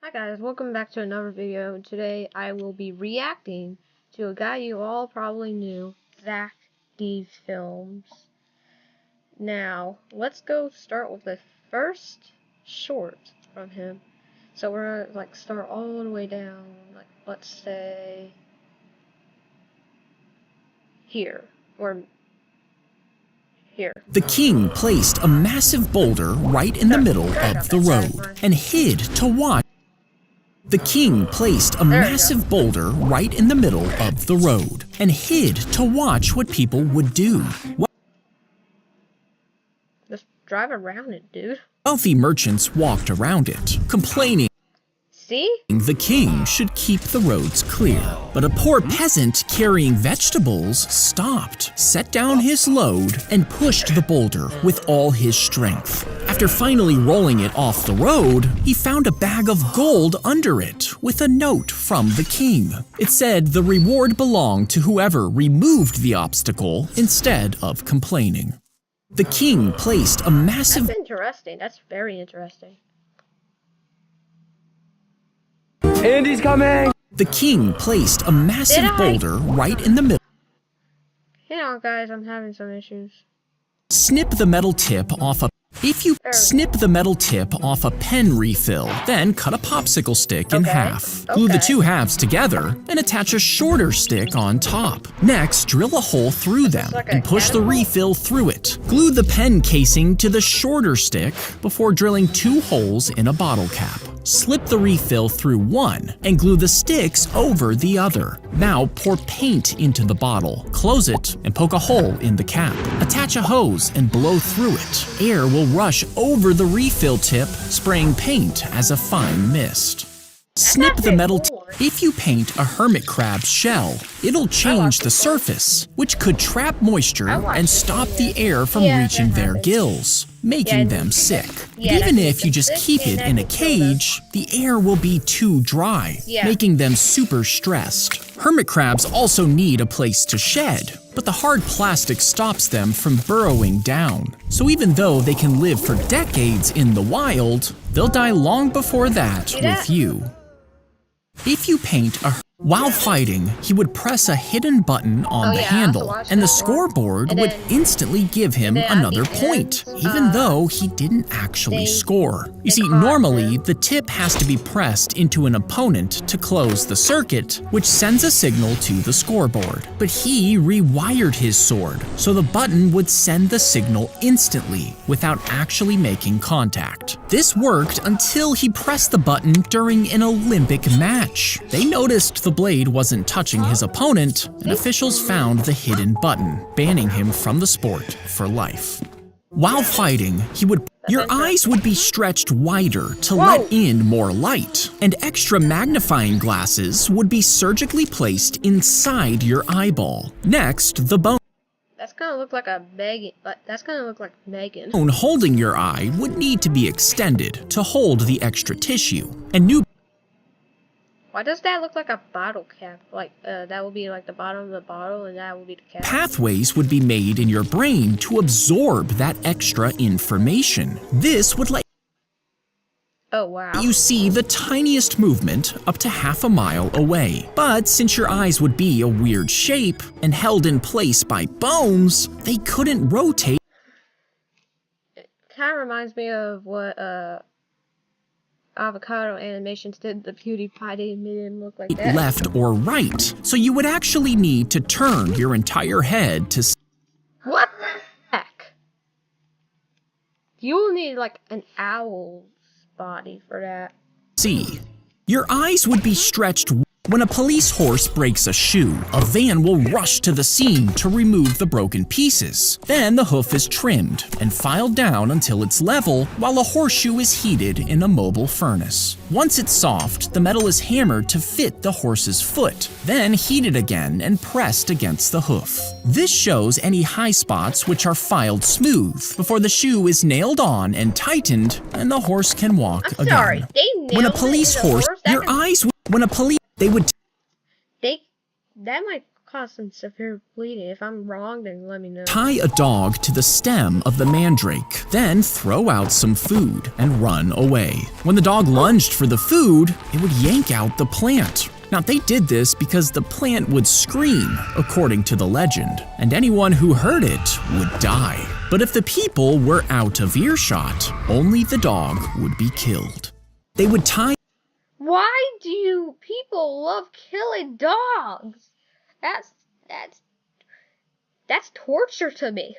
Hi guys, welcome back to another video. Today I will be reacting to a guy you all probably knew, Zack Films. Now, let's go start with the first short from him. So we're gonna start all the way down, let's say here, or here. The king placed a massive boulder right in the middle of the road and hid to watch. The king placed a massive boulder right in the middle of the road and hid to watch what people would do. Just drive around it, dude. Wealthy merchants walked around it, complaining the king should keep the roads clear. But a poor peasant carrying vegetables stopped, set down his load, and pushed the boulder with all his strength. After finally rolling it off the road, he found a bag of gold under it with a note from the king. It said the reward belonged to whoever removed the obstacle instead of complaining. The king placed a massive— That's interesting. That's very interesting. Andy's coming! The king placed a massive boulder right in the middle. Hang on guys, I'm having some issues. Snip the metal tip off a— If you snip the metal tip off a pen refill, then cut a popsicle stick in half. Glue the two halves together and attach a shorter stick on top. Next, drill a hole through them and push the refill through it. Glue the pen casing to the shorter stick before drilling 2 holes in a bottle cap. Slip the refill through one and glue the sticks over the other. Now pour paint into the bottle, close it, and poke a hole in the cap. Attach a hose and blow through it. Air will rush over the refill tip, spraying paint as a fine mist. Snip the metal tip. If you paint a hermit crab's shell, it'll change the surface, which could trap moisture and stop the air from reaching their gills, making them sick. Even if you just keep it in a cage, the air will be too dry, making them super stressed. Hermit crabs also need a place to shed, but the hard plastic stops them from burrowing down. So even though they can live for decades in the wild, they'll die long before that with you. If you paint while fighting, he would press a hidden button on the handle, and the scoreboard would instantly give him another point, even though he didn't actually score. You see, normally, the tip has to be pressed into an opponent to close the circuit, which sends a signal to the scoreboard. But he rewired his sword, so the button would send the signal instantly, without actually making contact. This worked until he pressed the button during an Olympic match. They noticed the blade wasn't touching his opponent, and officials found the hidden button, banning him from the sport for life. While fighting, your eyes would be stretched wider to let in more light, and extra magnifying glasses would be surgically placed inside your eyeball. Next, the bone— That's gonna look like Megan. Holding your eye would need to be extended to hold the extra tissue, and new— Why does that look like a bottle cap? That would be like the bottom of the bottle, and that would be the cap. Pathways would be made in your brain to absorb that extra information. This would let you see the tiniest movement up to half a mile away. But since your eyes would be a weird shape and held in place by bones, they couldn't rotate. It kind of reminds me of what Avocado Animations did. The PewDiePie, they made him look like that. Left or right, so you would actually need to turn your entire head to— What the heck? You will need like an owl's body for that. see. Your eyes would be stretched. When a police horse breaks a shoe, a van will rush to the scene to remove the broken pieces. Then the hoof is trimmed and filed down until it's level, while a horseshoe is heated in a mobile furnace. Once it's soft, the metal is hammered to fit the horse's foot, then heated again and pressed against the hoof. This shows any high spots which are filed smooth before the shoe is nailed on and tightened, and the horse can walk again. Sorry, they nailed when a police horse, your eyes, when a police— That might cause some severe bleeding. If I'm wrong, then let me know. Tie a dog to the stem of the mandrake, then throw out some food and run away. When the dog lunged for the food, it would yank out the plant. Now, they did this because the plant would scream, according to the legend, and anyone who heard it would die. But if the people were out of earshot, only the dog would be killed. They would tie. Why do people love killing dogs? That's torture to me.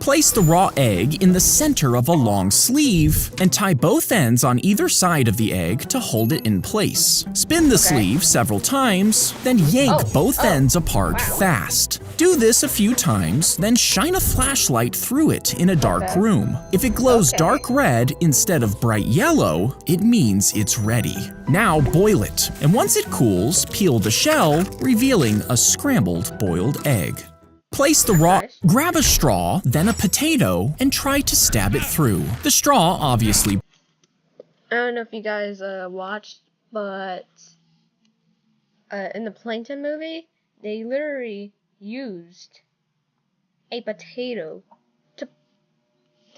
Place the raw egg in the center of a long sleeve and tie both ends on either side of the egg to hold it in place. Spin the sleeve several times, then yank both ends apart fast. Do this a few times, then shine a flashlight through it in a dark room. If it glows dark red instead of bright yellow, it means it's ready. Now boil it, and once it cools, peel the shell, revealing a scrambled boiled egg. Place the raw, grab a straw, then a potato, and try to stab it through. The straw obviously. I don't know if you guys watched, but in the Plankton movie, they literally used a potato to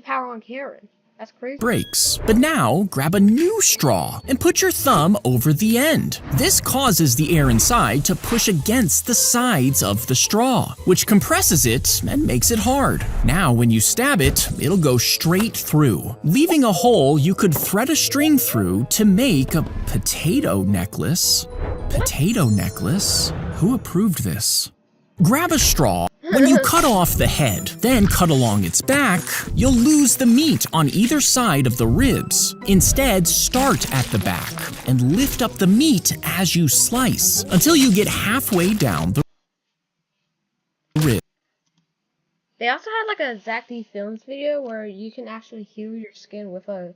power on Karen. That's crazy. Breaks. But now, grab a new straw and put your thumb over the end. This causes the air inside to push against the sides of the straw, which compresses it and makes it hard. Now, when you stab it, it'll go straight through, leaving a hole you could thread a string through to make a potato necklace. Potato necklace? Who approved this? Grab a straw. When you cut off the head, then cut along its back, you'll lose the meat on either side of the ribs. Instead, start at the back and lift up the meat as you slice until you get halfway down the rib. They also had like a Zack D Films video where you can actually heal your skin with a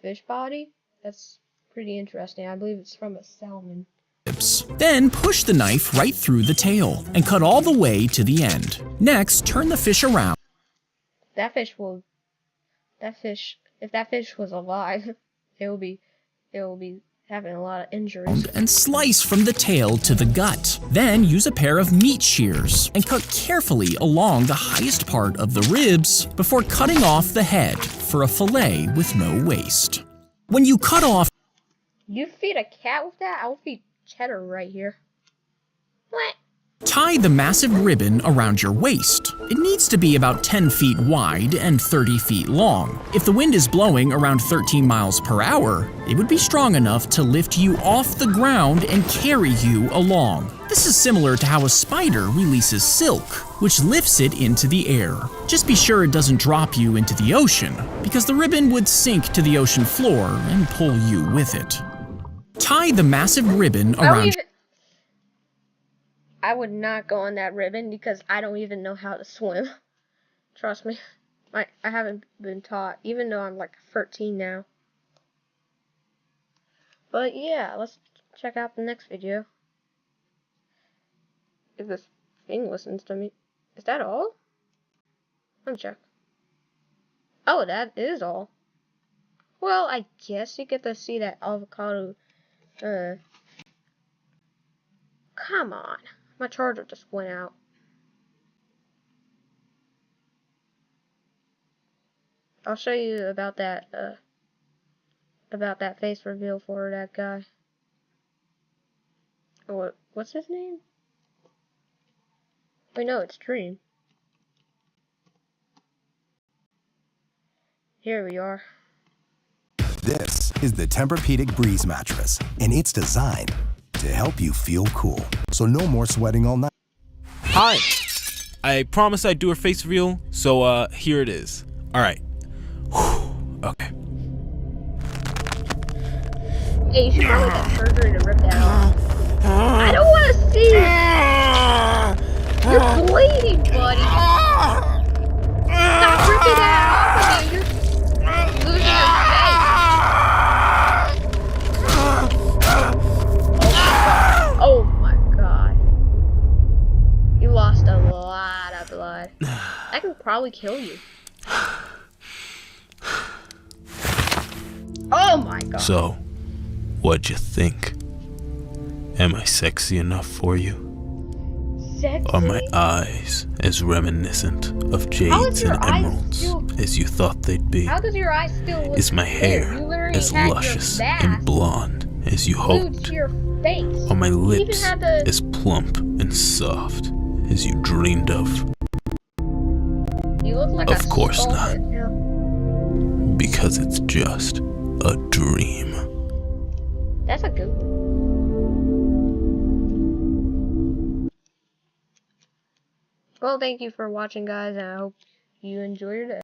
fish body. That's pretty interesting. I believe it's from a salmon. Then push the knife right through the tail and cut all the way to the end. Next, turn the fish around. If that fish was alive, it will be having a lot of injuries. And slice from the tail to the gut. Then use a pair of meat shears and cut carefully along the highest part of the ribs before cutting off the head for a fillet with no waste. When you cut off. You feed a cat with that? I will feed Cheddar right here. What? Tie the massive ribbon around your waist. It needs to be about 10 feet wide and 30 feet long. If the wind is blowing around 13 miles per hour, it would be strong enough to lift you off the ground and carry you along. This is similar to how a spider releases silk, which lifts it into the air. Just be sure it doesn't drop you into the ocean, because the ribbon would sink to the ocean floor and pull you with it. Tie the massive ribbon around. I would not go on that ribbon because I don't even know how to swim. Trust me. I haven't been taught, even though I'm like 13 now. But yeah, let's check out the next video. If this thing listens to me. Is that all? Let me check. Oh, that is all. Well, I guess you get to see that avocado. Come on. My charger just went out. I'll show you about that face reveal for that guy. What's his name? Wait, no, it's Dream. Here we are. This is the Tempur-Pedic Breeze mattress, and it's designed to help you feel cool, so no more sweating all night. Hi, I promised I'd do a face reveal, so here it is. All right. Okay. Hey, you should probably get surgery to rip that off. I don't want to see it. You're bleeding, buddy. Stop ripping that off of you. You're losing your face. Oh my god. You lost a lot of blood. That can probably kill you. Oh my god. So, what'd you think? Am I sexy enough for you? sexy? Are my eyes as reminiscent of How jades is your and eyes emeralds still- as you thought they'd be? How does your eyes still look Is my clear? hair You literally as had your luscious mask and blonde as you glued hoped? to your face. Are my You even lips had the- as plump and soft as you dreamed of? You look like Of a course skull not. head. Yeah. Because it's just a dream. That's a good one. Well, thank you for watching, guys, and I hope you enjoy your day.